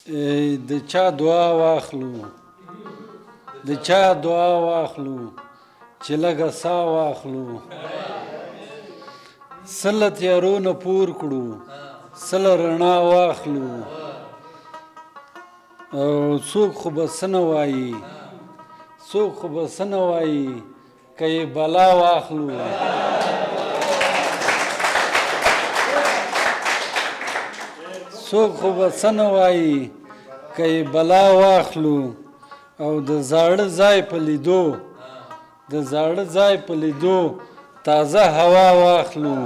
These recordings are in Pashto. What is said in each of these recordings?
د چا دعا واخلو د چا دعا واخلو چې لږه ساه واخلو سله تیارونه پور کړو سله رڼا واخلو او څوک خو به څه نه وایي څوک خو به څه نه وایي که یې بلا واخلو څوک خو به څه نه وایي که یې بلا واخلو او د زاړه ځای په لیدو د زاړه ځای په لیدو تازه هوا واخلو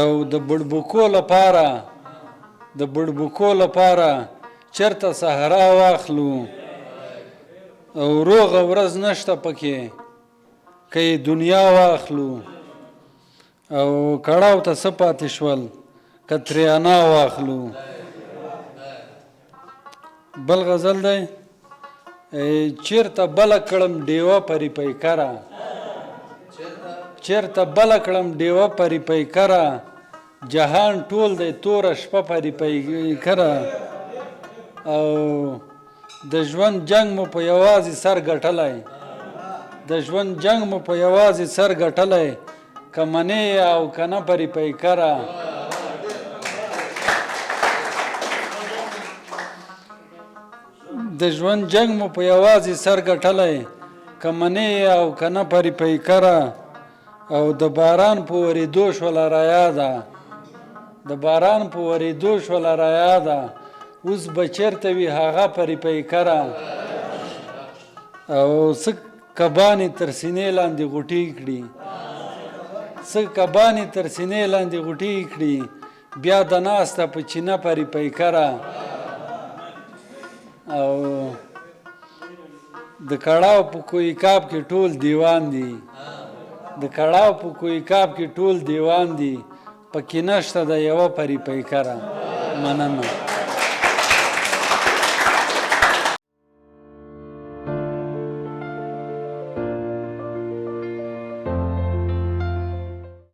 او د بړبوکو لپاره د بړبوکو لپاره چېرته صحرا واخلو او روغه ورځ نشته پکې که یې دنیا واخلو او کړاو ته څه پاتې شول که ترې انا واخلو بل غزل دی چېرته بله کړم ډیوه پرې پیکره چېرته بله کړم ډیوه پرې پیکره جهان ټول دی توره شپه پرې پیکره او د ژوند جنګ مو په یوازې سر ګټلی د ژوند جنګ مو په یوازې سر ګټلی که منې او که نه پرې پیکره د ژوند جنګ مو په یوازې سر ګټلی که منې او که نه پرې پیکره او د باران په ورېدو شوله رایاده د باران په ورېدو شوله رایاده اوس به چېرته وي هغه پرې پیکره او څه کبانې تر سینې لاندې غوټې کړي څه کبانې تر سینې لاندې غوټې کړي بیا د ناسته په چینه پرې پیکره او د کړاو په کوی کاب کې ټول دیوان دي د کړاو په کوی کاب کې ټول دیوان دي پکې نشته د یوه پرې پیکره مننه